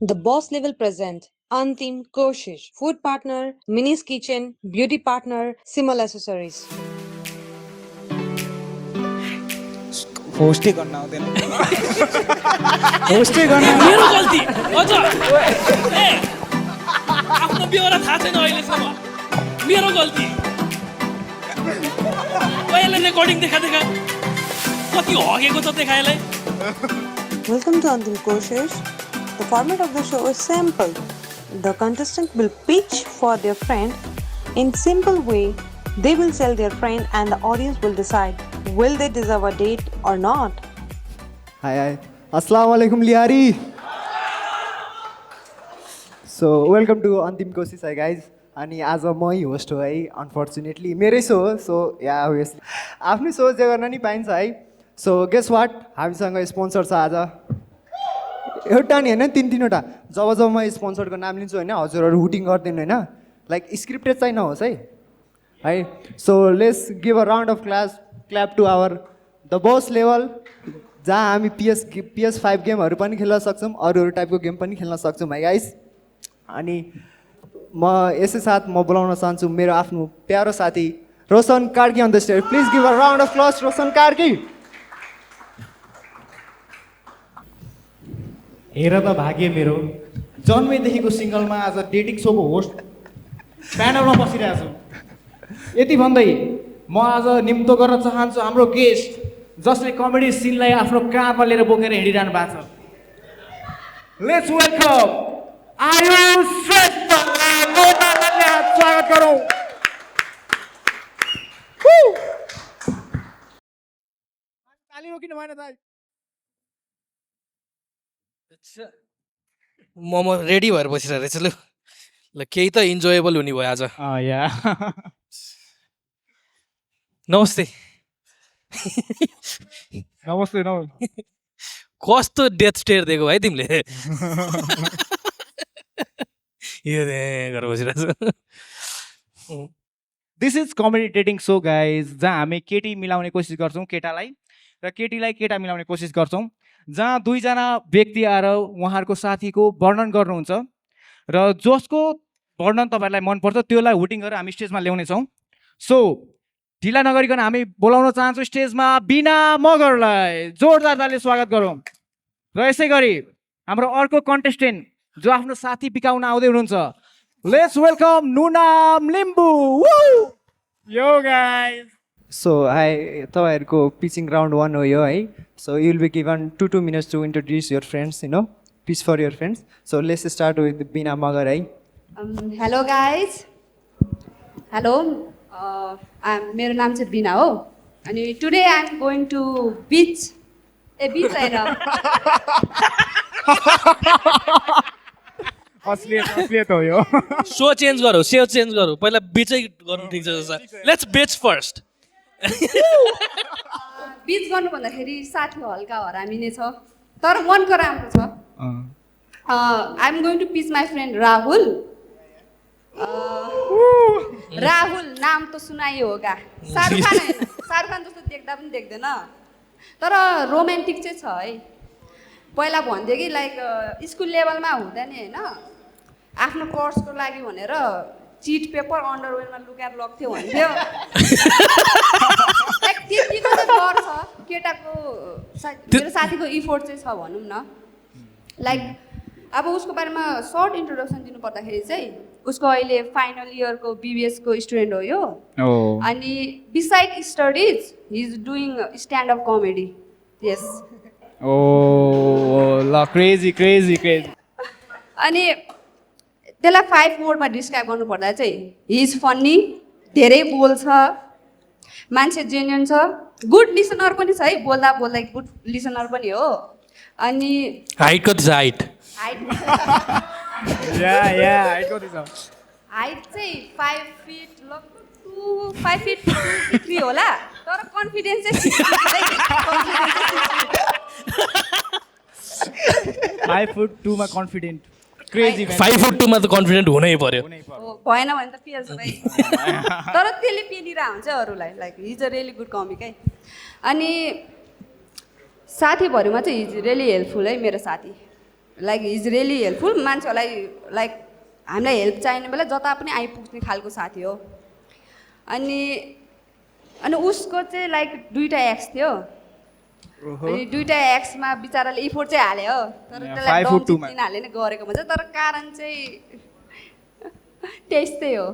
The boss level present Antim Koshish, food partner, Mini's kitchen, beauty partner, Simal accessories. होस्टै गर्न आउँदैन होस्टै गर्न मेरो गल्ती अझ ए आफ्नो बेहोरा थाहा छैन अहिलेसम्म मेरो गल्ती अहिले रेकर्डिङ देखा कति हगेको छ देखाएलाई Welcome to Antim Koshish. The format of the show is simple. The contestant will pitch for their friend in simple way. They will sell their friend and the audience will decide will they deserve a date or not. Hi. Assalamu alaikum Liari. So welcome to Antim Koshish hi guys. अनि आज म ही host हो है unfortunately मेरै so हो so या obviously आफ्नै so जे गर्न नि पाइन्छ है सो गेस वाट हामीसँग स्पोन्सर छ आज एउटा नि होइन तिनवटा जब जब म स्पोन्सरको नाम लिन्छु होइन हजुरहरू हुटिङ गरिदिनु होइन लाइक स्क्रिप्टेड चाहिँ नहोस् है so let's give a round of clap to our the boss level जहाँ हामी PS5 गेमहरू पनि खेल्न सक्छौँ अरू टाइपको गेम पनि खेल्न सक्छौँ है गाइस अनि म यसै साथ म बोलाउन चाहन्छु मेरो आफ्नो प्यारो साथी Roshan Karki on the stage please give a round of claps Roshan Karki हेर त भाग्य मेरो जन्मेदेखिको सिङ्गलमा आज डेटिङ सोको होस्ट प्यानलमा बसिरहेको छु यति भन्दै म आज निम्तो गर्न चाहन्छु हाम्रो गेस्ट जसले कमेडी सिनलाई आफ्नो काँधमा लिएर बोकेर हिँडिरहनु भएको छ लेट्स वेलकम आयुष श्रेष्ठ स्वागत गरौँ ताली रोकिनु भएन दाइ म रेडी भएर बसिरहेको रहेछ ल ल केही त इन्जोएबल हुने भयो आज या नमस्ते नमस्ते कस्तो डेथ स्टेयर दिएको है तिमीले यो गरेर बसिरहेको छ this is comedy dating so guys जहाँ हामी केटी मिलाउने कोसिस गर्छौँ केटालाई र केटीलाई केटा मिलाउने कोसिस गर्छौँ जहाँ दुईजना व्यक्ति आएर उहाँहरूको साथीको वर्णन गर्नुहुन्छ र जसको वर्णन तपाईँहरूलाई मनपर्छ त्यसलाई हुटिङ गरेर हामी स्टेजमा ल्याउनेछौँ सो ढिला नगरिकन हामी बोलाउन चाहन्छौँ स्टेजमा बिना मगरलाई जोरदार तालीले स्वागत गरौँ र यसै गरी हाम्रो अर्को कन्टेस्टेन्ट जो आफ्नो साथी बिकाउन आउँदै हुनुहुन्छ लेट्स वेलकम नुनाम लिम्बू यो गाइस सो हाई तपाईँहरूको पिचिङ राउन्ड 1 हो यो है so you will be given 2 minutes to introduce your friends you know pitch for your friends so let's start with Bina Magar है हेलो गाइज हेलो मेरो नाम चाहिँ बिना हो अनि today I am going to bitch bitch होइन असलियत हो यो सो चेन्ज गरौँ पहिला बिचै गर्नु ठिक छ जस्तो लेट्स बिच फर्स्ट बिच गर्नु भन्दाखेरि साथी हल्का हरामी नै छ तर मनको राम्रो छ I am going to pitch my friend Rahul Rahul नाम त सुनाइयो होगा शाहरुख खान होइन शाहरुख खान जस्तो देख्दा पनि देख्दैन तर रोमान्टिक चाहिँ छ है पहिला भन्थ्यो कि लाइक स्कुल लेभलमा हुँदा नि होइन आफ्नो कोर्सको लागि भनेर चिट पेपर अन्डरवेयरमा लुकाएर लग्थ्यो भन्थ्यो त्यतिको चाहिँ डर छ केटाको मेरो साथीको इफोर्ट चाहिँ छ भनौँ न लाइक अब उसको बारेमा सर्ट इन्ट्रोडक्सन दिनु पर्दाखेरि चाहिँ उसको अहिले फाइनल इयरको बिबिएसको स्टुडेन्ट हो यो अनि besides studies he is doing stand up comedy yes ल क्रेजी अनि त्यसलाई 5 वर्डमा डिस्क्राइब गर्नुपर्दा चाहिँ हि इज फन्नी धेरै बोल्छ मान्छे जेन्युन छ गुड लिसनर पनि छ है बोल्दा गुड लिसनर पनि हो अनि हाइट कति छ हाइट हाइट कति छ हाइट चाहिँ 5 फिट लगभग 5 फिट 3 होला तर कन्फिडेन्स चाहिँ 5 फुट 2 मा कन्फिडेन्ट क्रेजी 5 फुट 2 मा त कन्फिडेन्ट हुनै पर्यो भएन भने त पिएल्छ भाइ तर त्यसले पिलिरहेको हुन्छ अरूलाई like he is a really good comic है अनि साथीभरिमा चाहिँ हि इज रियली हेल्पफुल है मेरो साथी लाइक इज रियली हेल्पफुल मान्छेहरूलाई लाइक हामीलाई हेल्प चाहिने बेला जता पनि आइपुग्ने खालको साथी हो अनि उसको चाहिँ लाइक 2टा एक्स थियो अनि 2टा एक्समा बिचराले इफोर्ट चाहिँ हाल्यो तर त्यसलाई 5 foot 2 मा। हाले नै गरेको भन्छ तर कारण चाहिँ त्यस्तै हो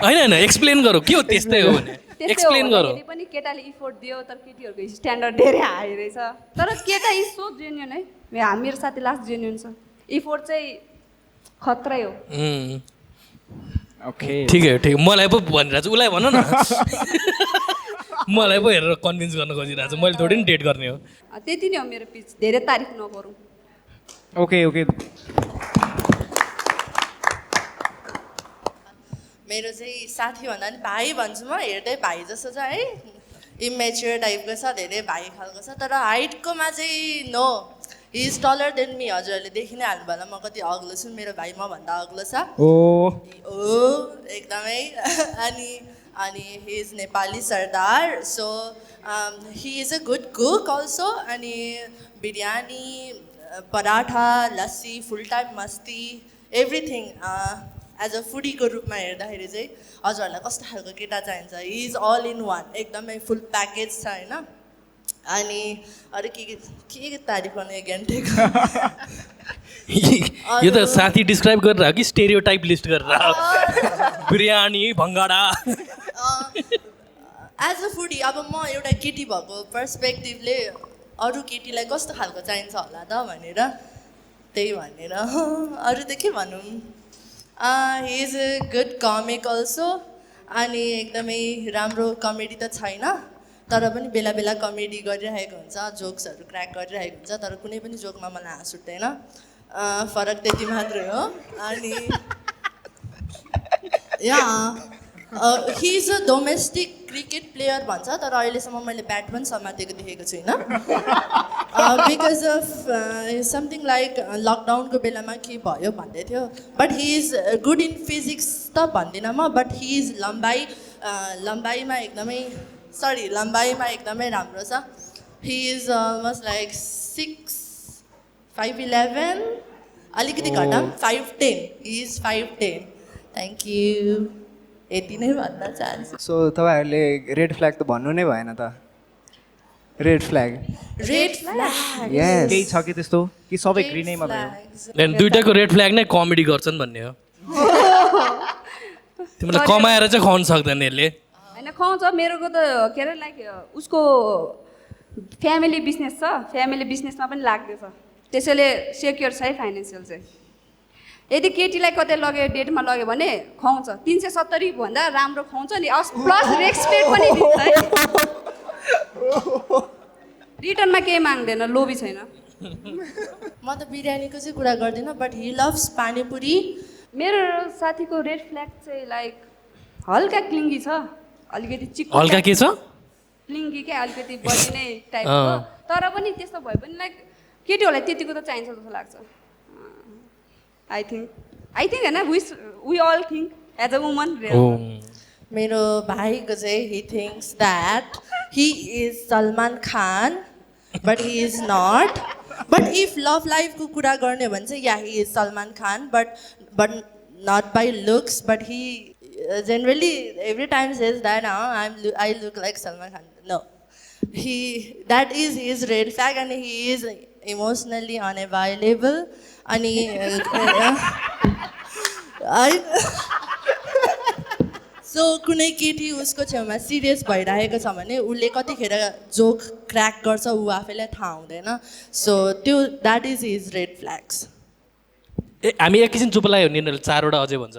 होइन एक्सप्लेन गरौ के हो त्यस्तै हो भने त्यस्तै एक्सप्लेन हो गरौ भन्दाखेरि पनि केटाले इफोर्ट दियो तर केटीहरूको स्ट्यान्डर्ड धेरै हाई रहेछ तर केटा इज सो जेन्युन है मेरो साथी लास्ट जेन्युन छ इफोर्ट चाहिँ खत्रै हो ओके ठिकै हो ठिक मलाई पो भनिरहेको छु उसलाई भन न मलाई पो हेरेर कन्भिन्स गर्न खोजिरहेको छु मैले थोरै नि डेट गर्ने हो त्यति नै हो मेरो पिच धेरै तारिफ नगरौँ ओके ओके मेरो चाहिँ साथी भन्दा पनि भाइ भन्छु म हेर्दै भाइ जस्तो छ है इमेच्योर टाइपको छ धेरै भाइ खालको छ तर हाइटकोमा चाहिँ no he is taller than me हजुरहरूले देखि नै हाल्नु होला म कति अग्लो छु मेरो भाइ मभन्दा अग्लो छ ओ एकदमै अनि हि इज नेपाली सरदार so he is a good cook also अनि बिरयानी पराठा लस्सी फुल टाइम मस्ती एभ्रिथिङ एज अ फुडीको रूपमा हेर्दाखेरि चाहिँ हजुरहरूलाई कस्तो खालको केटा चाहिन्छ he is all in one एकदमै फुल प्याकेज छ होइन अनि अरू के तारिफ गर्ने ज्ञानटेको यो त साथी डिस्क्राइब गरेर कि स्टेरियोटाइप लिस्ट गरेर बिरयानी भङ्गाडा एज अ फुडी अब म एउटा केटी भएको पर्सपेक्टिभले अरू केटीलाई कस्तो खालको चाहिन्छ होला त भनेर त्यही भनेर अरू त के भनौँ he is a good comic also अनि एकदमै राम्रो कमेडी त छैन तर पनि बेला बेला कमेडी गरिरहेको हुन्छ जोक्सहरू क्र्याक गरिरहेको हुन्छ तर कुनै पनि जोकमा मलाई हाँस उठ्दैन फरक त्यति मात्रै हो अनि yeah he is a domestic cricket player भन्छ तर अहिलेसम्म मैले ब्याट पनि समातेको देखेको छुइनँ बिकज अफ समथिङ लाइक लकडाउनको बेलामा के भयो भन्दै थियो but he is good in physics त भन्दिनँ म बट हि इज लम्बाइमा एकदमै राम्रो छ हि इज अलमोस्ट लाइक 6'5'11" अलिकति घटाम 5'10" हि इज 5'10" थ्याङ्क यू यति नै भन्न चाहन्छु सो तपाईँहरूले रेड फ्ल्याग त भन्नु नै भएन त रेड फ्ल्याग यस केही छ कि त्यस्तो कि सबै ग्रिनै मात्रै हो दुइटाको रेड फ्ल्याग नै कमेडी गर्छन् भन्ने हो तिमीलाई कमाएर चाहिँ खुवाउनु सक्दैन यसले होइन खुवाउँछ मेरोको त के अरे लाइक उसको फ्यामिली बिजनेस छ फ्यामिली बिजनेसमा पनि लाग्दैछ त्यसैले सेक्योर छ है फाइनेन्सियल चाहिँ यदि केटीलाई कतै लग्यो डेटमा लग्यो भने खुवाउँछ 370 भन्दा राम्रो खुवाउँछ नि प्लस रेस्पेक्ट पनि दिन्छ है रिटर्नमा केही माग्दैन लोभी छैन म त बिरयानीको चाहिँ कुरा गर्दिनँ बट हि लभ्स पानीपुरी मेरो साथीको रेड फ्ल्याग चाहिँ लाइक हल्का क्लिङ्गी छ अलिकति चिक्को हल्का के छ क्लिङ्गी क्या अलिकति बडी नै टाइपको तर पनि त्यस्तो भए पनि लाइक केटीहरूलाई त्यतिको त चाहिन्छ जस्तो लाग्छ आई थिङ्क होइन we all think as a woman मेरो भाइको चाहिँ he thinks that he is Salman Khan but he is not but if love लाइफको कुरा गर्ने भने चाहिँ yeah he is Salman Khan but not by looks but he generally every time says that I look like Salman Khan no that is his red flag and he is emotionally unavailable अनि so कुनै केटी उसको छेउमा सिरियस भइरहेको छ भने उसले कतिखेर जोक क्र्याक गर्छ ऊ आफैलाई थाहा हुँदैन सो त्यो that is his red flags ए हामी एकैछिन चुप लाग्यो नि 4वटा अझै भन्छ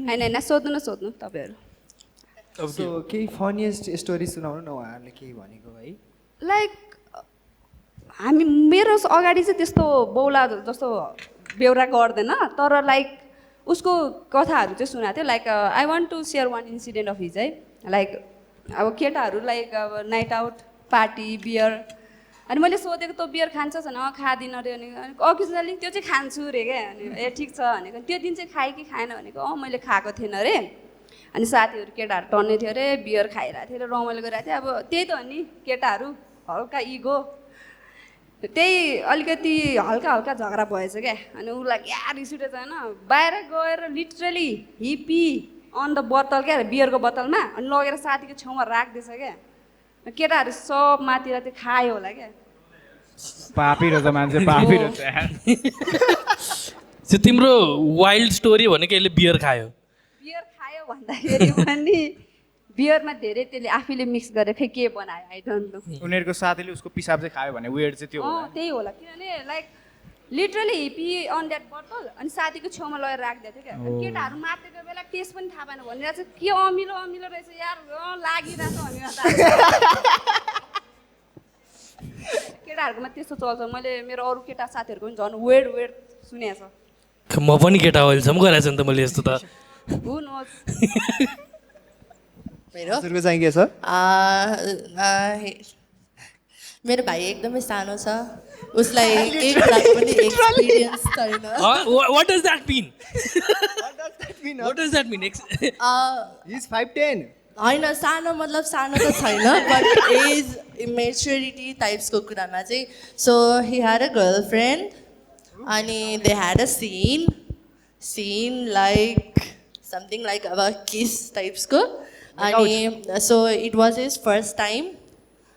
होइन सोध्नु तपाईँहरू सो केही फनिएस्ट स्टोरी सुनाउनु न उहाँहरूले केही भनेको है लाइक मेरो अगाडि चाहिँ त्यस्तो बौला जस्तो बेहोरा गर्दैन तर लाइक उसको कथाहरू चाहिँ सुनाएको थियो like I want to share one incident of his है लाइक अब केटाहरू लाइक अब नाइट आउट पार्टी बियर अनि मैले सोधेको तँ बियर खान्छस् भने खाँदिनँ अरे अनि अघिसम्म त्यो चाहिँ खान्छु अरे क्या अनि ए ठिक छ भनेको त्यो दिन चाहिँ खाएँ कि खाएन भनेको मैले खाएको थिएन अरे अनि साथीहरू केटाहरू टन्ने थियो अरे बियर खाइरहेको थियो अरे रमाइलो गरिरहेको थियो अब त्यही त हो नि केटाहरू हल्का इगो त्यही अलिकति हल्का हल्का झगडा भएछ क्या अनि उसलाई क्या रिस उठेछ होइन बाहिर गएर लिटरली हिपी अन द बोतल क्या बियरको बोतलमा अनि लगेर साथीको छेउमा राखिदिएछ क्या केटाहरू सब मातिर त्यो खायो होला क्या पापी रहेछ मान्छे पापी रहेछ त्यो तिम्रो वाइल्ड स्टोरी भनेको यसले बियर खायो बियर खायो भन्दाखेरि पनि बियरमा धेरै त्यसले आफैले मिक्स गरेर खै के बनायो आई डोन्ट नो उनीहरूको साथीले उसको पिसाब चाहिँ खायो भने वेट चाहिँ त्यो होला त्यही होला किनभने like literally hippie on that बोतल अनि साथीको छेउमा लगेर राखिदिएको थियो क्या केटाहरू मातेको बेला टेस्ट पनि थाहा पाएन भनिरहेको छ के अमिलो अमिलो रहेछ यार लागिरहेछ भनिरहेको केटाहरूकोमा त्यस्तो चल्छ मैले मेरो अरू केटा साथीहरूको पनि झन् वेड सुनेको छ म पनि केटा अहिलेसम्म गराएको छु नि त मैले यस्तो त हु नोज मेरो हजुरको चाहिँ के छ मेरो भाइ एकदमै सानो छ उसलाई एक लाख पनि एक्सपिरियन्स छैन what does that mean what does that mean is 5'10" होइन सानो मतलब सानो त छैन बट एज इमेच्योरिटी टाइप्सको कुरामा चाहिँ so he had a girlfriend अनि they had a scene like something like अब किस टाइप्सको अनि so it was his first time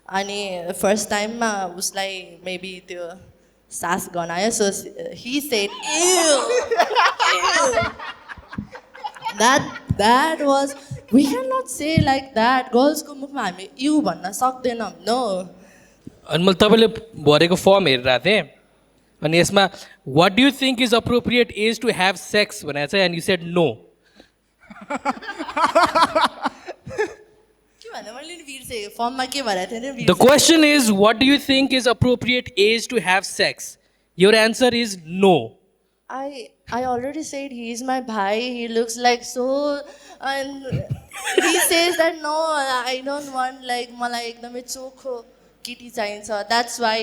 अनि फर्स्ट टाइममा उसलाई मेबी त्यो सास गनायो so he said that was we cannot say like that गर्ल्सको मुखमा हामी यु भन्न सक्दैनौँ नो अनि मैले तपाईँले भरेको फर्म हेरिरहेको थिएँ अनि यसमा what do you think is appropriate age to have sex भनेर चाहिँ एन्ड यु सेड नो के भन्दा मैले नि बिर्सेँ फर्ममा के भनेको थिएँ नि the question is what do you think is appropriate age to have sex your answer is no I already said he is my bhai. He looks like so, and he says that no, I don't want like मलाई एकदमै चोखो केटी चाहिन्छ. That's why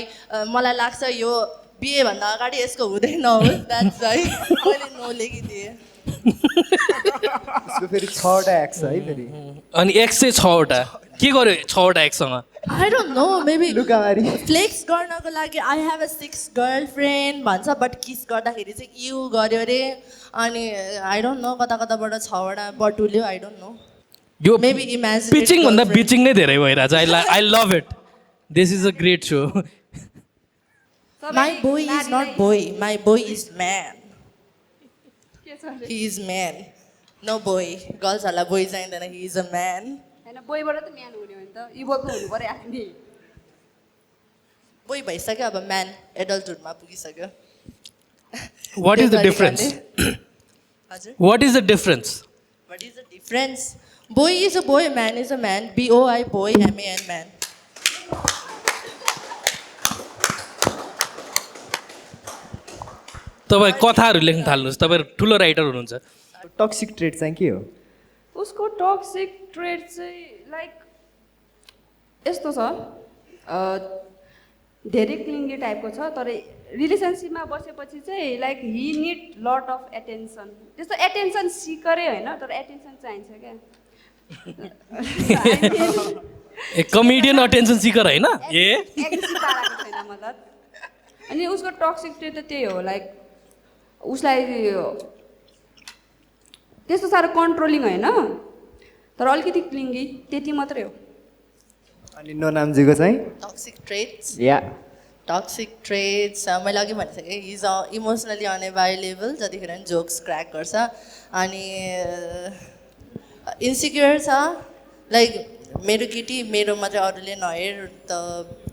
मलाई लाग्छ यो बिहे भन्दा अगाडि यसको हुँदैन होस्. That's why मैले नो लेखिदिएँ. यसको फेरि 6वटा एक्स है फेरि अनि एक्स चाहिँ 6वटा के गर्यो 6वटा एक्ससँग I don't know, maybe लुकामारी फ्लेक्स गर्नको लागि I have a 6 गर्लफ्रेन्ड भन्छ बट किस गर्दाखेरि चाहिँ यु गर्यो अरे अनि आई डोन्ट नो कता कताबाट 6वटा बटुल्यो आई डोन्ट नो यो Maybe imagine पिचिङ it भन्दा girlfriend. पिचिङ नै धेरै भइरहेछ I love it this is a great so My boy is not boy. My boy is man. He is man. No boy. Girlsहरूलाई boy चाहिँदैन. He is a man. होइन बोइबाट त man हुने हो नि त इभोल्भ हुनु पऱ्यो नि Boy भइसक्यो अब man एडल्टहुडमा पुगिसक्यो. वाट इज द त्यो डिफरेन्स हजुर. What is the difference What is the difference? Boy is a boy, man is a man. B-O-I boy, M-A-N man. तपाईँ कथाहरू लेख्न थाल्नुहोस् तपाईँ ठुलो राइटर हुनुहुन्छ टक्सिक ट्रेड चाहिँ के हो उसको टक्सिक ट्रेड चाहिँ लाइक यस्तो छ धेरै क्लिङ्गी टाइपको छ तर रिलेसनसिपमा बसेपछि चाहिँ like he need lot of attention त्यस्तो एटेन्सन सिकरै होइन तर एटेन्सन चाहिन्छ क्या ए कमेडियन अटेन्सन सिकर होइन ए एग्रेसिभ पाराको छैन मतलब अनि उसको टक्सिक ट्रेड त त्यही हो लाइक उसलाई त्यस्तो साह्रो कन्ट्रोलिङ होइन तर अलिकति क्लिङ्गी त्यति मात्रै हो अनि ननामजीको चाहिँ Toxic traits. या Toxic traits. मैले अघि भनिसकेँ हि इज इमोसनली अनएभाइलेबल जतिखेर पनि जोक्स क्र्याक गर्छ अनि इन्सिक्योर छ लाइक मेरो केटी मेरो मात्रै अरूले नहेर त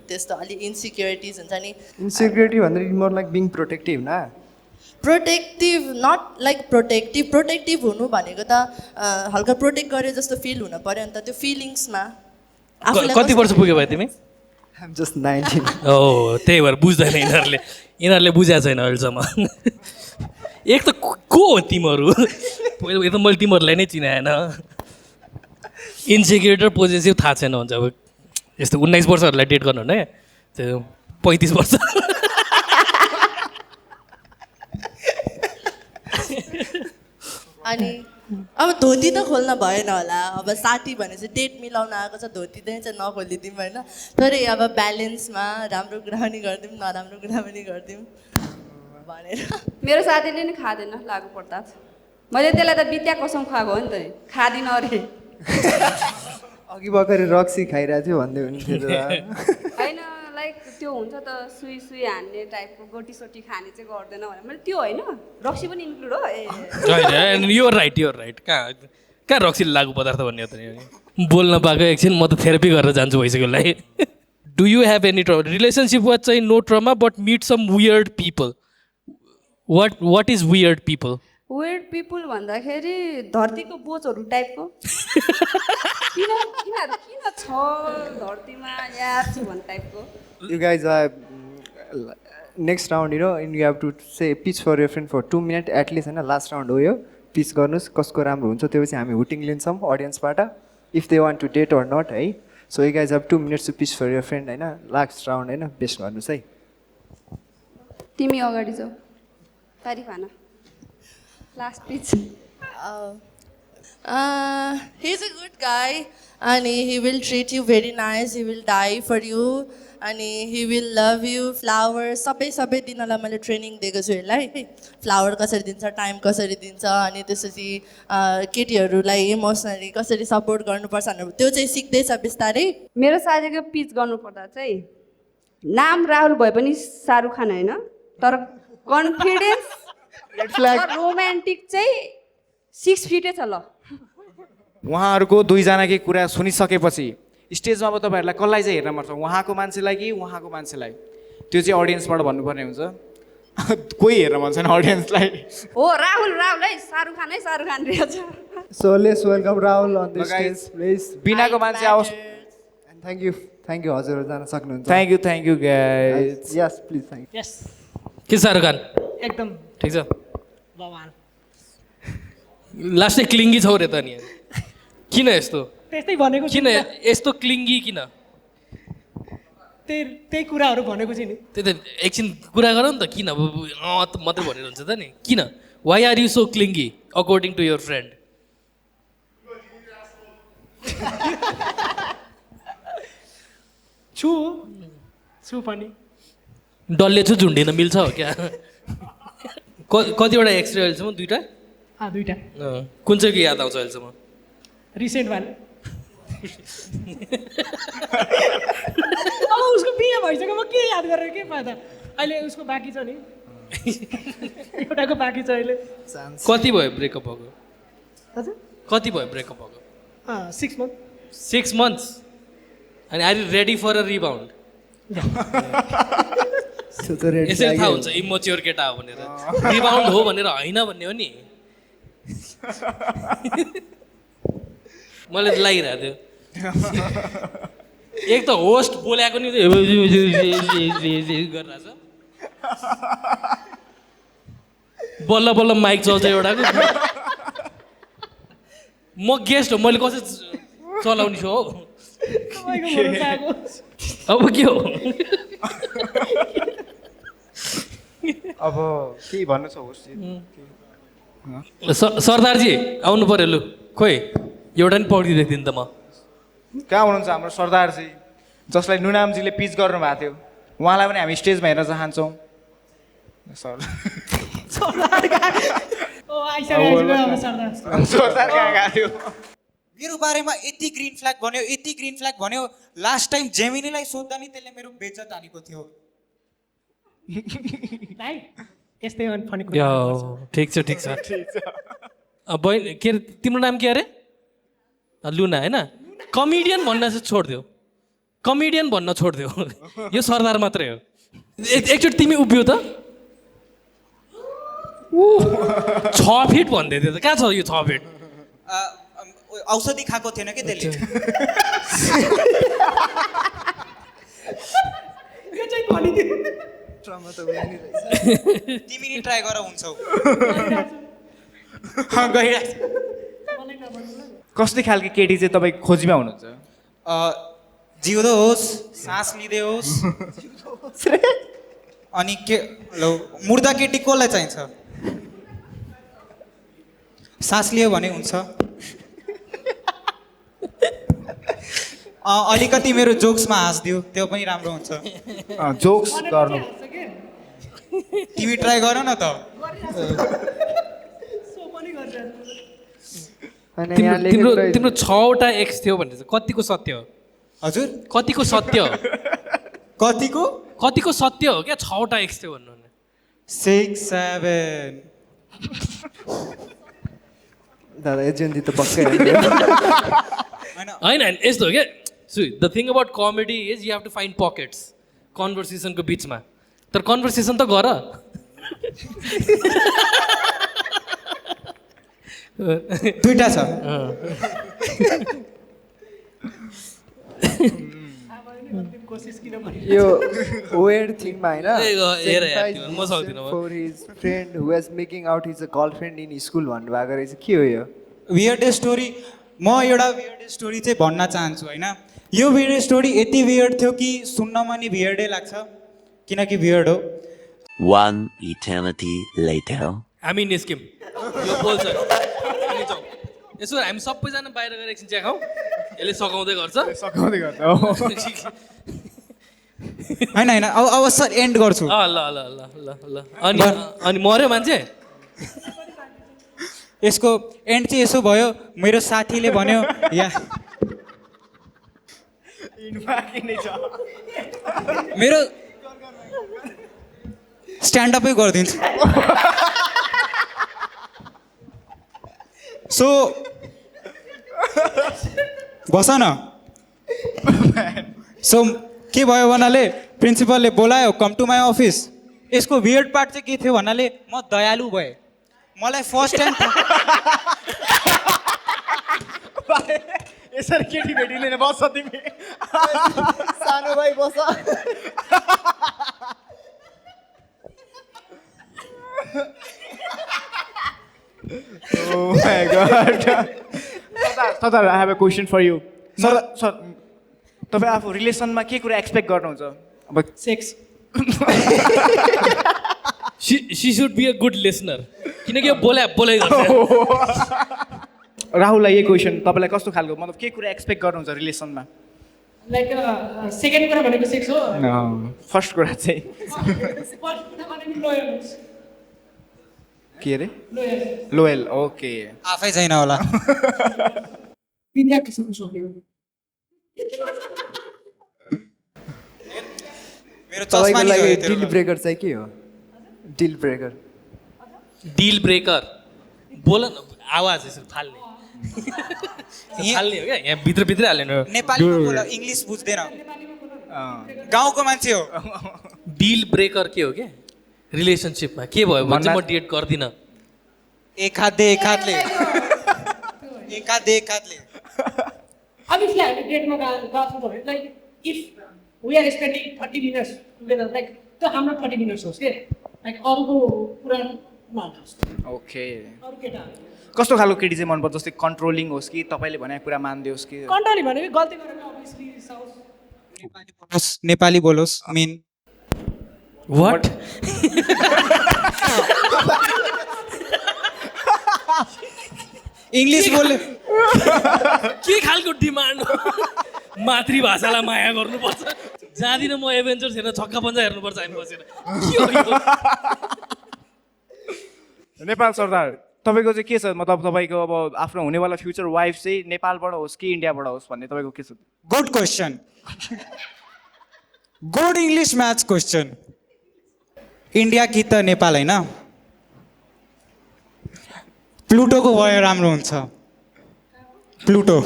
त्यस्तो अलिक इन्सिक्योरिटिज हुन्छ नि इन्सिक्युरिटी भन्दा मोर लाइक बिङ प्रोटेक्टिभ न प्रोटेक्टिभ नट लाइक प्रोटेक्टिभ हुनु भनेको त हल्का प्रोटेक्ट गरे जस्तो फिल हुनु पऱ्यो नि त त्यो फिलिङ्समा कति वर्ष पुग्यो भाइ तिमी आइम जस्ट 19 ओ त्यही भएर बुझ्दैन यिनीहरूले बुझाएको छैन अहिलेसम्म एक त को हो तिमीहरू पहिला यो त मैले तिमीहरूलाई नै चिनाएन इन्सिक्योर पोजेसिभ थाहा छैन हुन्छ अब यस्तो 19 वर्षहरूलाई डेट गर्नु भने त्यो 35 वर्ष अनि अब धोती त खोल्न भएन होला, अब साथी भनेपछि डेट मिलाउन आएको छ, धोती चाहिँ नखोलिदिउँ होइन, तर अब ब्यालेन्समा राम्रो कुरा पनि गरिदिउँ नराम्रो कुरा पनि गरिदिउँ भनेर। मेरो साथीले नि खाँदैन लागु पर्दा, मैले त्यसलाई त बित्या कसम खुवाएको हो नि त, खाँदिनँ अरे। अघि भर्खरै रक्सी खाइरहेको थियो भन्दै हुन्थ्यो त। होइन लाइक त्यो हुन्छ त सुई सुई हान्ने टाइपको गोटी सोटी खाने चाहिँ गर्दैन भने मैले त्यो होइन, रक्सी पनि इन्क्लुड हो। ए होइन यो राइट कहाँ कहाँ रक्सी लागु पदार्थ भन्ने हो त नि। बोल्न पाएको एकछिन म त थेरापी गरेर जान्छु भइसक्यो लागि। Do you have any trauma relationship was चाहिँ no trauma but meet some weird people, what is weird people? Weird people भन्दाखेरि धरतीको बोचहरू टाइपको। किन यिनीहरू किन छ धरतीमा यार छु भन्ने टाइपको। You guys are next round, you know, and you have to say pitch for your friend for 2 minutes at least, होइन लास्ट राउन्ड हो यो। पिच गर्नुहोस् कसको राम्रो हुन्छ, त्यसपछि हामी हुटिङ लिन्छौँ अडियन्सबाट if they want to date or not है। So you guys have 2 minutes to pitch for your friend होइन, लास्ट राउन्ड होइन, बेस्ट गर्नुहोस् है। तिमी अगाडि जाऊ, तारिफ हान, last pitch. He's a good guy and he will treat you very nice, he will die for you and he will love you. Flower सबै दिनलाई मैले ट्रेनिङ दिएको छु यसलाई, फ्लावर कसरी दिन्छ, टाइम कसरी दिन्छ, अनि त्यसपछि केटीहरूलाई इमोसनली कसरी सपोर्ट गर्नुपर्छ भनेर त्यो चाहिँ सिक्दैछ बिस्तारै। मेरो साथीको पिच गर्नुपर्दा चाहिँ नाम राहुल भए पनि शाहरुख खान होइन, तर कन्फिडेन्स रोमान्टिक चाहिँ 6 फिटै छ। ल उहाँहरूको दुईजनाकै कुरा सुनिसकेपछि स्टेजमा अब तपाईँहरूलाई कसलाई चाहिँ हेर्न पर्छ, उहाँको मान्छेलाई कि उहाँको मान्छेलाई, त्यो चाहिँ अडियन्सबाट भन्नुपर्ने हुन्छ। कोही हेर्न मन छैन अडियन्सलाई। हो राहुल है, शाहरुख खान रहेछ। So let's welcome Rahul on the stage please. बिनाको मान्छे आओस्। एन्ड थ्याङ्क यू हजुर जान सक्नुहुन्छ। Thank you guys. Yes please thank you. Yes के शाहरुख खान एकदम ठिक छ? भगवान लास्टै क्लिङ्गी छौ रे त नि, किन यस्तो? त्यस्तै भनेको छु किन नि त। यस्तो क्लिङ्गी किन? त्यही कुराहरू भनेको छु नि। त्यही त एकछिन कुरा गर नि त, किन मात्रै भनेर हुन्छ त नि, किन? Why are you so clingy according to your friend? छु पनि। डल्ले छु झुन्डिन मिल्छ हो क्या? कतिवटा एक्सरे अहिलेसम्म? 2टा? 2टा। कुन चाहिँ याद आउँछ अहिलेसम्म? Recent one. अब उसको बिहे भइसक्यो, म के याद गरेर के फाइदा? अहिले उसको बाँकी छ नि, एउटाको बाँकी छ अहिले। कति भयो ब्रेकअप भएको? हजुर कति भयो ब्रेकअप भएको? 6 months। 6 months? अनि are you ready for a rebound? यसरी थाहा हुन्छ इमोच्योर केटा हो भनेर, रिबाउन्ड हो भनेर होइन भन्ने हो नि। मलाई त लागिरहेको थियो, एक त होस्ट बोल्याएको नि गरिरहेछ, बल्ल बल्ल माइक चल्छ एउटाको। म गेस्ट हो, मैले कसरी चलाउने छु हौ? अब के हो? अब के भन्नु छ होस्? सरदारजी आउनु पर्यो, लु खोइ एउटा नि पढिदिएको थिएँ नि त म। कहाँ हुनुहुन्छ हाम्रो सरदारजी, जसलाई नुनामजीले पिच गर्नुभएको थियो, उहाँलाई पनि हामी स्टेजमा हेर्न चाहन्छौँ। सरदार कहाँ गएको थियो? मेरो बारेमा यति ग्रिन फ्ल्याग भन्यो, लास्ट टाइम जेमिनीलाई सोद्धा नि त्यसले मेरो बेइज्जत हानेको थियो। यस्तै फनी कुरा। ठिक छ बहिनी, के अरे तिम्रो नाम के अरे? लुना होइन? कमेडियन भन्न चाहिँ छोडिदियो, कमेडियन भन्न छोडिदियो, यो सरदार मात्रै हो। एकचोटि तिमी उभियो त, 6 फिट भन्दै थियो त, कहाँ छ यो 6 फिट? औषधि खाएको थिएन कि त्यसले। तिमी नि ट्राई गर हुन्छौ। कस्तो खालको केटी चाहिँ तपाईँ खोजीमा हुनुहुन्छ? जिउँदो होस्, सास लिँदै होस्, अनि के मुर्दा केटी कसलाई चाहिन्छ? सास लियो भने हुन्छ अलिकति मेरो जोक्समा हाँस्दियो त्यो पनि राम्रो हुन्छ जोक्स गर्नु तिमी ट्राई गर न त अनि तिम्रो यहाँ तिम्रो लेखेको तिम्रो 6वटा एक्स थियो भने चाहिँ कतिको सत्य हो हजुर कतिको सत्य हो कतिको कतिको सत्य हो क्या 6वटा एक्स थियो भन्नु 6 7 दादा एजेन्डी त पक्कै होइन यस्तो हो क्या the thing about comedy is you have to find pockets कन्भर्सेसनको बिचमा तर कन्भर्सेसन त गर दुईटा छ यो वेयर थिङमा ए, हेर यार, त्यो म सक्दिनँ म। For his friend who was making out his girlfriend in school भन्नुभएको रहेछ के हो यो वियर्ड स्टोरी म एउटा वियर्ड स्टोरी चाहिँ भन्न चाहन्छु होइन यो वियर्ड स्टोरी यति वियर्ड थियो कि सुन्नमा नि वियर्डै लाग्छ किनकि वियर्ड हो One eternity later. हामी निस्क्यौँ यो बोल्छ हामी जाउँ यसो हामी सबैजना बाहिर गएर एकछिन चिया खाउँ यसले सघाउँदै गर्छ सघाउँदै गर्छ होइन होइन अब सर एन्ड गर्छु ल ल ल ल ल ल अनि मऱ्यो मान्छे यसको एन्ड चाहिँ यसो भयो मेरो साथीले भन्यो या मेरो स्ट्यान्डअपै गरिदिन्छु सो बस न सो के भयो भन्नाले प्रिन्सिपलले बोलायो कम टु माई अफिस यसको वियर्ड पार्ट चाहिँ के थियो भन्नाले म दयालु भएँ मलाई फर्स्ट टाइम यसरी केटी भेटिँदैन बस्छ तिमी सानो भाइ बस Oh my god. Sardar, I have a question for you. Sir तपाईँ आफू रिलेसनमा के कुरा एक्सपेक्ट गर्नुहुन्छ अब sex she should be a good listener किनकि यो बोलाइ गर्छ राहुललाई यही क्वेसन तपाईँलाई कस्तो खालको मतलब के कुरा एक्सपेक्ट गर्नुहुन्छ रिलेसनमा लाइक सेकेन्ड कुरा भनेको सेक्स हो फर्स्ट कुरा चाहिँ फर्स्ट कुरा भनेको लोयल के अरे लोयल ओके आफै छैन होला विद्या किसिम सक्यो मेरो चस्मा तपाईँको नि लागि गयो तेरो डिल ब्रेकर चाहिँ के हो डिल ब्रेकर डिल ब्रेकर बोल न आवाज यसरी फाल्ने फाल्ने हो क्या यहाँ भित्रै हाल्ने नेपालीमा बोल इङ्ग्लिस बुझ्दैन गाउँको मान्छे हो डिल ब्रेकर के हो क्या रिलेसनसिपमा के भयो भने चाहिँ म डेट गर्दिनँ एक हातले एक हातले Obviously, I have डेटमा गएको भयो like if we are spending 30 minutes together like त्यो हाम्रो 30 मिनट्स होस् के लाइक अरूको कुरा नहोस् ओके अरू केटा कस्तो खालको केटी चाहिँ मनपर्छ जस्तै कन्ट्रोलिङ होस् कि तपाईँले भनेको कुरा मानिदियोस् कि कन्ट्रोल भनेको गल्ती गरेर अभियसली रिसाउस नेपाली बोलोस् मिन वाट इङ्ग्लिस बोले के खालको डिमान्ड हो मातृभाषालाई माया गर्नुपर्छ जाँदिनँ म एभेन्जर्स हेर्न छक्का पन्जा हेर्नुपर्छ हामी बसेर के हो यो? नेपाल सरदार तपाईँको चाहिँ के छ मतलब तपाईँको अब आफ्नो हुनेवाला फ्युचर वाइफ चाहिँ नेपालबाट होस् कि इन्डियाबाट होस् भन्ने तपाईँको के छ good question good English match question India कि त नेपाल होइन प्लुटोको भयो राम्रो हुन्छ प्लुटो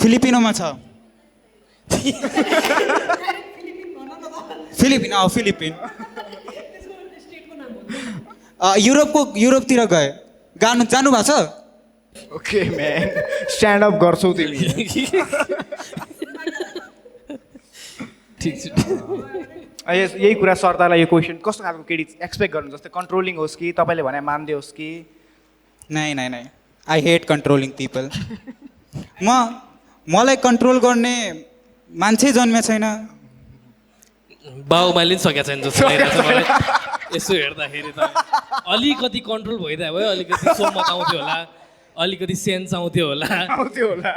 फिलिपिनोमा छ फिलिपिन युरोपतिर गए जानु भएको छ ओके म्यान स्ट्यान्ड अप गर्छौ तिमी ठिक छ यही कुरा सरदारलाई यो क्वेसन कस्तो खालको केटी एक्सपेक्ट गर्नु जस्तै कन्ट्रोलिङ होस् कि तपाईँले भने मान्दै होस् कि नै आई हेट कन्ट्रोलिङ पिपल मलाई कन्ट्रोल गर्ने मान्छे जन्मे छैन बाउमाले पनि सकेको छैन जस्तो लागिरहेको छ मलाई यसो हेर्दाखेरि त अलिकति कन्ट्रोल भइदियो भयो, अलिकति सोमत आउँथ्यो होला, अलिकति सेन्स आउँथ्यो होला,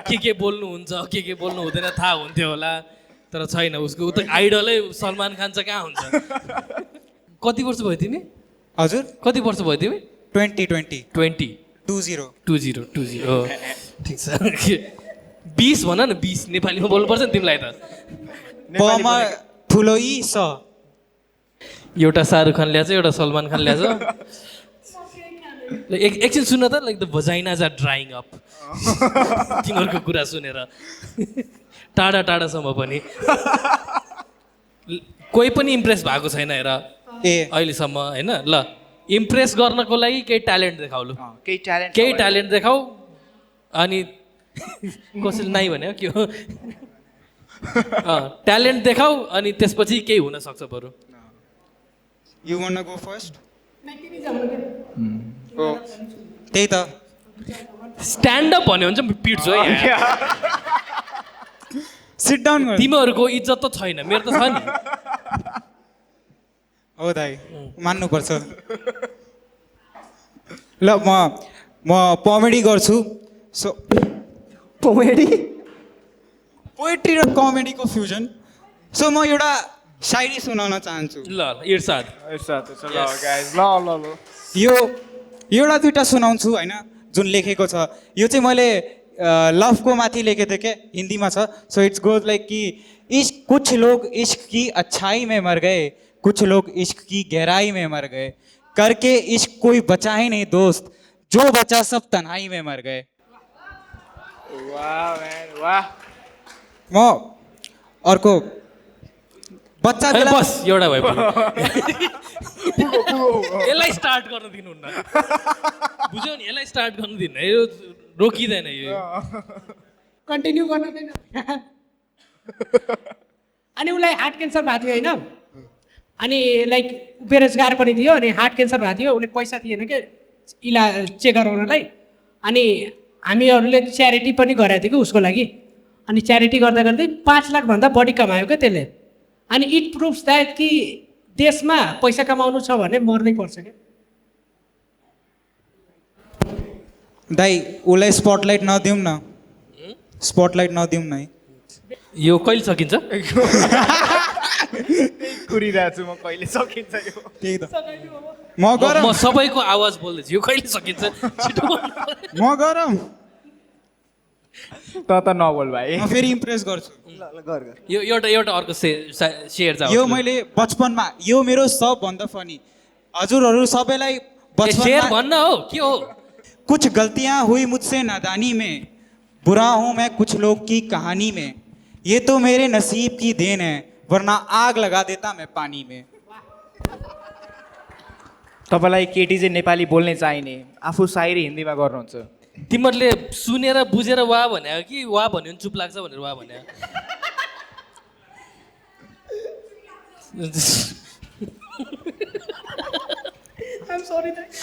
के बोल्नुहुन्छ के बोल्नु हुँदैन थाहा हुन्थ्यो होला, तर छैन। उसको उता आइडलै सलमान खान चाहिँ कहाँ हुन्छ? कति वर्ष भयो तिमी? हजुर कति वर्ष भयो तिमी? 2020 20 20 हो ठिक छ। 20 भन न, 20 नेपालीमा बोल्नुपर्छ नि तिमीलाई त। पमा ठुलो ई स एउटा शाहरुख खान ल्याएछ, एउटा सलमान खान ल्याएछ। एकछिन सुन्न त, like the vaginas are drying up. तिमीहरूको कुरा सुनेर टाढा टाढासम्म पनि कोही पनि इम्प्रेस भएको छैन हेर अहिलेसम्म होइन। ल इम्प्रेस गर्नको लागि केही ट्यालेन्ट देखाउ, लु केही ट्यालेन्ट देखाऊ। अनि कसैले नाइ भन्यो के हो? ट्यालेन्ट देखाऊ अनि त्यसपछि केही हुनसक्छ बरु। You want go first? त्यही त स्ट्यान्डअप भन्यो भने चाहिँ पिट्छु है। सिट डाउन गर्नु। तिमीहरूको इज्जत त छैन, मेरो त छ नि। हो दाइ मान्नुपर्छ। ल म कमेडी गर्छु। सो कमेडी पोएट्री र कमेडीको फ्युजन। सो म एउटा शायरी सुनाउन चाहन्छु। ल इर्साद यो एउटा दुइटा सुनाउँछु होइन, जुन लेखेको छ। यो चाहिँ मैले लभको माथि लेखेको थिएँ क्या, हिन्दीमा छ। सो इट्स गोज लाइक कि इश्क कुछ लोग इश्क की अच्छाई में मर गए, कुछ लोग इश्क की गहराई में मर गए, करके इश्क कोई बचा ही नहीं दोस्त, जो बचा सब तन्हाई में मर गए। म अर्को बच्चा बेला बस एउटा भयो। यसलाई स्टार्ट गर्न दिनुहुन्न, बुझ्यौ नि? यसलाई स्टार्ट गर्न दिन्न, यो रोकिँदैन। यो कन्टिन्यू गर्नु हुँदैन। अनि उसलाई हार्ट क्यान्सर भएको थियो होइन, अनि लाइक बेरोजगार पनि थियो, अनि हार्ट क्यान्सर भएको थियो। उसले पैसा थिएन क्या इलाज चेक गराउनलाई। अनि हामीहरूले च्यारिटी पनि गरेको थियो कि उसको लागि। अनि च्यारिटी गर्दा गर्दै 5 लाखभन्दा बढी कमायो क्या त्यसले। अनि इट प्रुभ्स द्याट कि देशमा पैसा कमाउनु छ भने मर्नै पर्छ क्या। दाइ उसलाई स्पटलाइट नदिउँ न, स्पटलाइट नदिउँ न है। यो कहिले सकिन्छ? कुरिरहेको छु म, कहिले सकिन्छ यो? त्यही त म गरम, म सबैको आवाज बोल्दैछु, यो कहिले सकिन्छ? छिटो म गरम। त नबोल भाइ, म फेरि इम्प्रेस गर्छु। यो एउटा अर्को सेयर जाऊ। यो मैले बचपनमा, यो मेरो सबभन्दा फनी। हजुरहरू सबैलाई सेयर बचपनमा भन्न हो के हो? कुछ गलतियां हुई मुझसे नादानी में, बुरा हूं मैं कुछ लोग की कहानी में, ये तो मेरे नसीब की देन है, वरना आग लगा देता मैं पानी में। तपाईँलाई केटी चाहिँ नेपाली बोल्ने चाहिने, आफू सायरी हिन्दीमा गर्नुहुन्छ। तिमीहरूले सुनेर बुझेर वा भने कि वा भन्यो भने चुप लाग्छ भनेर वा भने?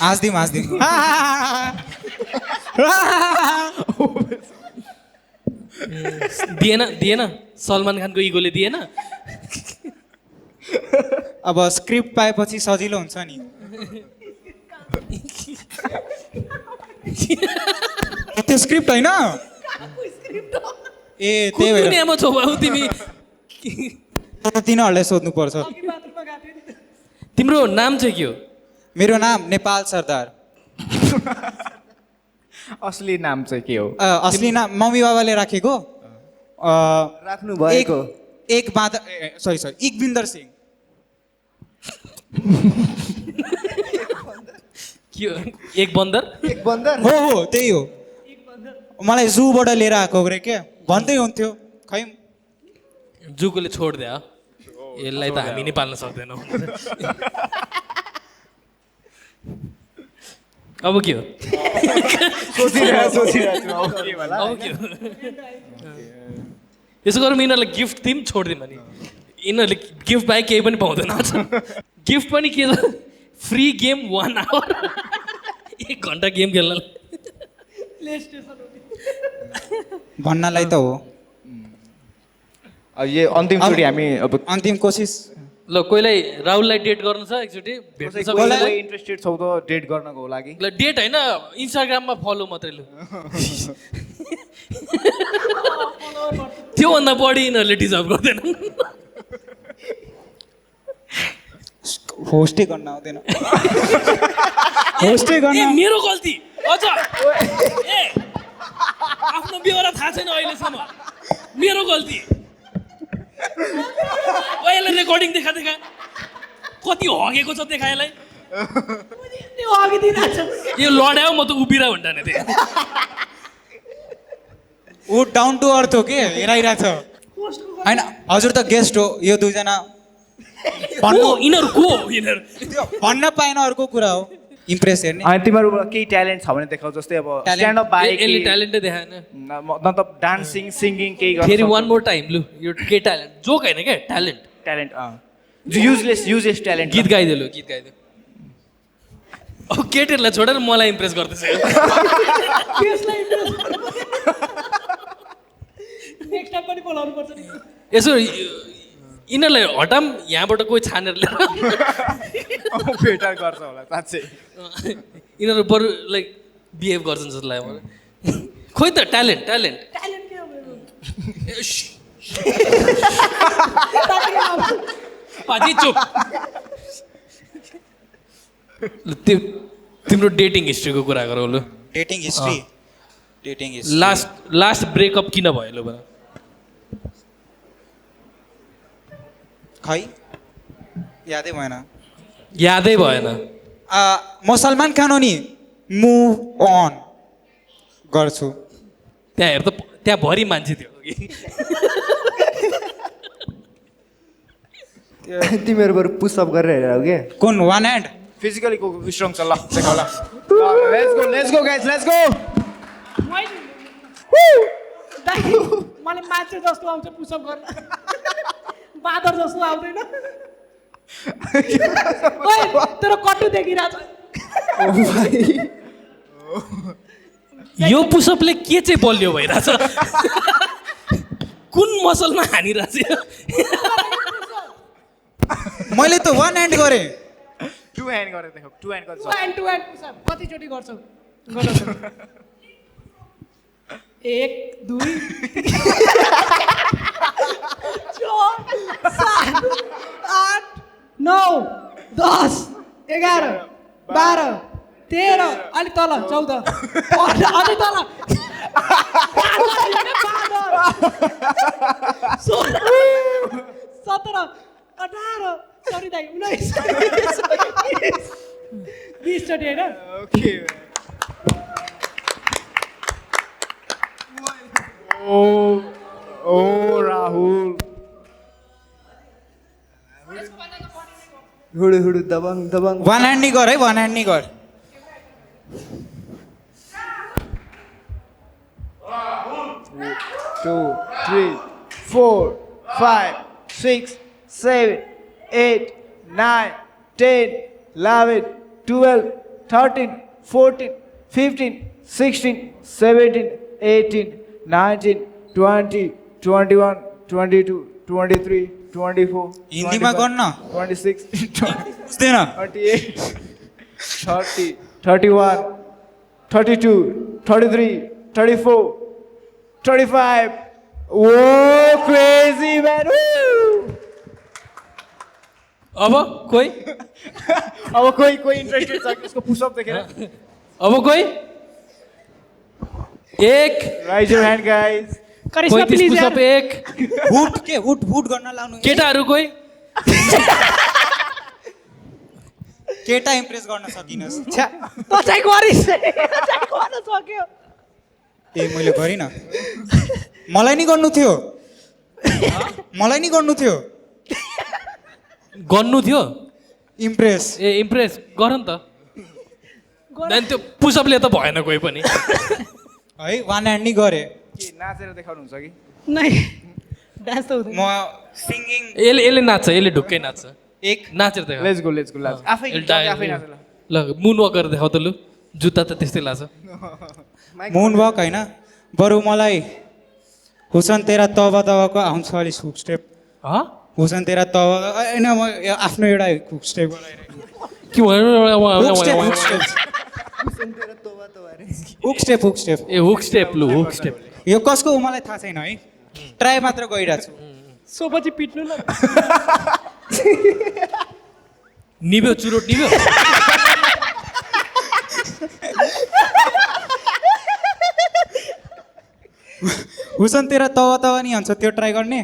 हाँस्दिउँ हाँस्दिउँ। दिएन सलमान खानको इगोले दिएन। अब स्क्रिप्ट पाएपछि सजिलो हुन्छ नि। त्यो स्क्रिप्ट होइन ए, त्यही भएर दुनियाँमा छौ बाबु तिमी। तिनीहरूलाई सोध्नुपर्छ। तिम्रो नाम चाहिँ के हो? मेरो नाम नेपाल सरदार। असली नाम चाहिँ के हो? असली नाम मम्मी बाबाले राखेको। राख्नु भएको एक बाँदर, सरी इकबिन्दर सिंह। के हो? एक बन्दर? एक बन्दर हो त्यही हो। मलाई जूबाट लिएर आएको रे क्या, भन्दै हुन्थ्यो खै। जुकोले छोडिदियो यसलाई त हामी नै पाल्न सक्दैनौँ। अब के हो? यसो गरौँ, यिनीहरूलाई गिफ्ट दिउँ छोडिदिउँ अनि यिनीहरूले गिफ्ट बाहेक केही पनि पाउँदैन। गिफ्ट पनि के छ? फ्री गेम 1 आवर, 1 घन्टा गेम खेल्न। भन्नलाई त हो। अब यो अन्तिमचोटि हामी अब अन्तिम कोसिस। ल ल कोहीलाई राहुललाई डेट गर्नु छ एकचोटि भेट्नु छ कसैलाई इन्ट्रेस्टेड छौ त डेट गर्नको लागि ल डेट होइन इन्स्टाग्राममा फलो मात्रै लु त्योभन्दा बढी यिनीहरूले डिजर्भ गर्दैनन् होस्टै गर्न आउँदैन होस्टै गर्न मेरो गल्ती अझ ए आफ्नो बेहोरा थाहा छैन अहिलेसम्म मेरो गल्ती यसलाई रेकर्डिङ देखा कति हगेको छ देखा यसलाई यो लड्यायो म त उभिरा भन्टाने थिएँ ऊ डाउन टु अर्थ हो के हेराइरहेको छ होइन हजुर त गेस्ट हो यो दुईजना यिनीहरू को हो यिनीहरू त्यो भन्न पाएन अर्को कुरा हो इम्प्रेस हेर्ने अनि तिमीहरूबाट केही ट्यालेन्ट छ भने देखाऊ जस्तै अब स्ट्यान्ड अप बाहेक यसले ट्यालेन्टै देखाएन मतलब डान्सिङ सिङ्गिङ केही गर्नु फेरि वान मोर टाइम लु यो के ट्यालेन्ट जोक होइन क्या ट्यालेन्ट ट्यालेन्ट युजलेस ट्यालेन्ट गीत गाइदियो लु गीत गाइदियो अब केटीहरूलाई छोडेर मलाई इम्प्रेस गर्दैछ नेक्स्ट टाइम पनि बोलाउनु पर्छ नि यसो यिनीहरूलाई हटाम यहाँबाट कोही छानेर ल्याएर बेटर गर्छ होला साँच्चै यिनीहरू बरु लाइक बिहेभ गर्छन् जस्तो लाग्यो मलाई खोइ त ट्यालेन्ट पाजी चुप तिम्रो डेटिङ हिस्ट्रीको कुरा गरौ लु डेटिङ हिस्ट्री लास्ट ब्रेकअप किन भयो लु भन खै यादै भएन यादै भएन म सलमान खान हो नि मुभ अन गर्छु त्यहाँ हेर त त्यहाँ भरि मान्छे थियो तिमीहरू बरु पुसअप गरेर हेरेर हो क्या कुन वान ह्यान्ड फिजिकली को स्ट्रङ छ ल देखाउला let's go guys let's go मलाई मान्छे जस्तो आउँछ पुसअप गर्न बादर जस्तो आउँदैन तेरो कट्टु देखिरहेछ यो पुसअपले के चाहिँ बलियो भइरहेछ कुन मसलमा हानिरहेछ मैले त वान ह्यान्ड गरेँ टु ह्यान्ड गरेर देखाऊ टु ह्यान्ड गर्छ टु ह्यान्ड पुसअप कतिचोटि गर्छौ 1 2 4 5 6 7 8 9 10 11 12 13 अलिक तल 14 अलिक तल 17 18 सरी दाइ 19 20 चोटि होइन ओके ओ राहुल हुडु दबङ वान ह्यान्ड नि गर है वान ह्यान्ड नि गर 2 3 4 5 6 7 8 9 10 11 12 13 14 15 16 17 18 19 20 21 22 23 24 हिन्दीमा गर्न 26 बुझ्दैन 28 30 31 32 33 34 35 Whoa, crazy man! अब कोही अब कोही इन्ट्रेस्टेड छ कि उसको पुसअप देखेर अब कोही एक rise your hand guys 35 push-up एक हुट के हुट गर्न लाउनु केटाहरू कोही केटा इम्प्रेस गर्न सकिनस् त चाहिँ गरिस् गर्न सक्यो ए मैले गरिनँ मलाई नि गर्नु थियो गर्नु थियो इम्प्रेस ए इम्प्रेस गर नि त अनि त्यो पुसअपले त भएन कोही पनि है वान ह्यान्ड नि गरेँ के नाचेर देखाउनुहुन्छ कि नै डान्स त हुँदैन म सिङ्गिङ यसले नाच्छ यसले ढुक्कै नाच्छ एक नाचेर देखाऊ लेट्स गो लाज आफै आफै नाच ल मुन वक गरेर देखाउ त लु जुत्ता त त्यस्तै लाग्छ मुन वक होइन बरु मलाई हुसन तेरा तब तबको आउँछ अलिक हुक स्टेप हुसन तेरा त होइन म आफ्नो एउटा हुक स्टेप बनाइरहेको के भन्नु हुक स्टेप ए हुक स्टेप लु हुक स्टेप यो कसको हो मलाई थाहा छैन है ट्राई मात्र गरिरहेको छु सोपछि पिट्नु ल निभ्यो चुरोट निभ्यो हुसन तेरा तवा नि हुन्छ त्यो ट्राई गर्ने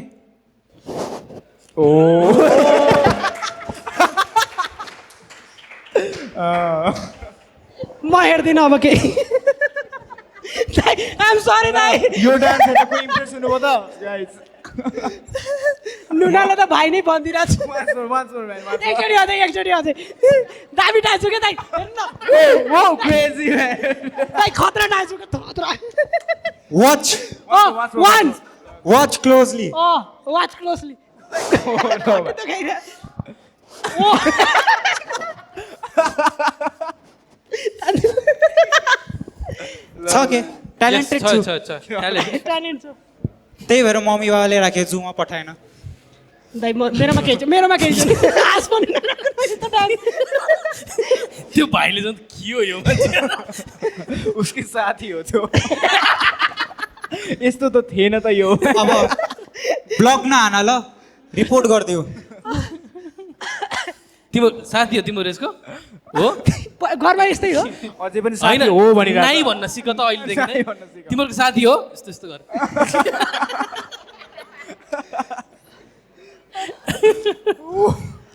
म हेर्दिनँ अब केही आइएम सरी दाइ यो डान्स हेरेको इम्प्रेस हुनुभयो त गाइस नुनालाई त भाइ नै भनिदिरहेको छु एकचोटि अझै दामी डान्छु क्या दाइ हेर्नु न दाइ खतरा डान्छु क्या खतरा वाच क्लोजली वाच क्लोजली छ के ट्यालेन्टेड छु ट्यालेन्ट छ त्यही भएर मम्मी बाबाले राखे जूमा पठाएन दाइ मेरोमा केही छ आस पनि त्यो भाइले झन् के हो यो मान्छे उसकै साथी हो त्यो यस्तो त थिएन त यो अब ब्लग नहान ल रिपोर्ट गरिदेऊ तिम्रो साथी हो तिम्रो यसको हो घरमा यस्तै हो अझै पनि होइन साथी हो भनिरहेको नाइ भन्न सिक त अहिलेदेखि नै तिम्रो साथी हो यस्तो यस्तो गर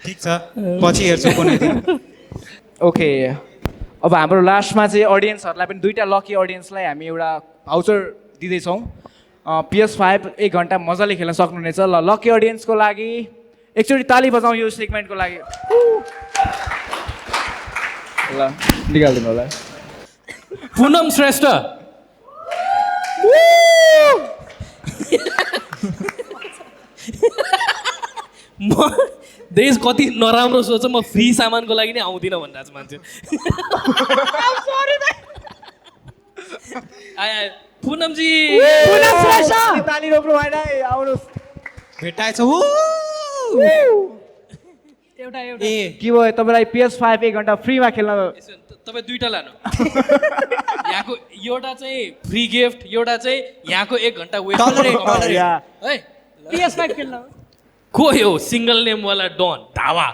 ठिक छ पछि हेर्छु कुनै दिन ओके अब हाम्रो लास्टमा चाहिँ अडियन्सहरूलाई पनि दुईवटा लकी अडियन्सलाई हामी एउटा भाउचर दिँदैछौँ PS5 1 घन्टा मजाले खेल्न सक्नुहुनेछ ल लकी अडियन्सको लागि एकचोटि ताली बजाउँ यो सेगमेन्टको लागि ल निकालिदिनु होला पुनम श्रेष्ठ म देश कति नराम्रो सोच म फ्री सामानको लागि नै आउँदिनँ भनिरहेको छु मान्छे आए पुनमजी ताली रोप्नु भएन आउनुहोस् भेटाएछ एउटा ए के भयो तपाईँलाई PS5 1 घन्टा फ्रीमा खेल्न तपाईँ दुईवटा लानु यहाँको एउटा चाहिँ फ्री गिफ्ट एउटा चाहिँ यहाँको 1 घन्टा वेस्ट है PS5 खेल्न को हो सिङ्गल नेमवाला डन धावा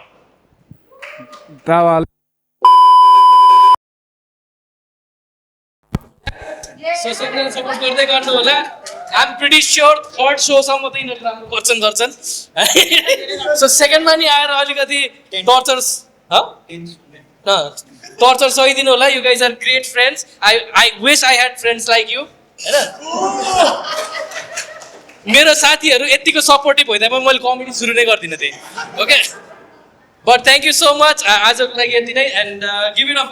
सो सबैले सपोर्ट गर्दै गर्नु होला I am pretty sure third सोसम्म त यिनीहरू राम्रो गर्छन् सो सेकेन्डमा नि आएर अलिकति टर्चर टर्चर सहिदिनु होला you guys are great friends I wish I had friends like you होइन मेरो साथीहरू यतिको सपोर्टिभ भइदिएमा मैले कमेडी सुरु नै गर्दिनँ थिएँ okay but thank you so much आजको लागि यति नै एन्ड गिभ इट अप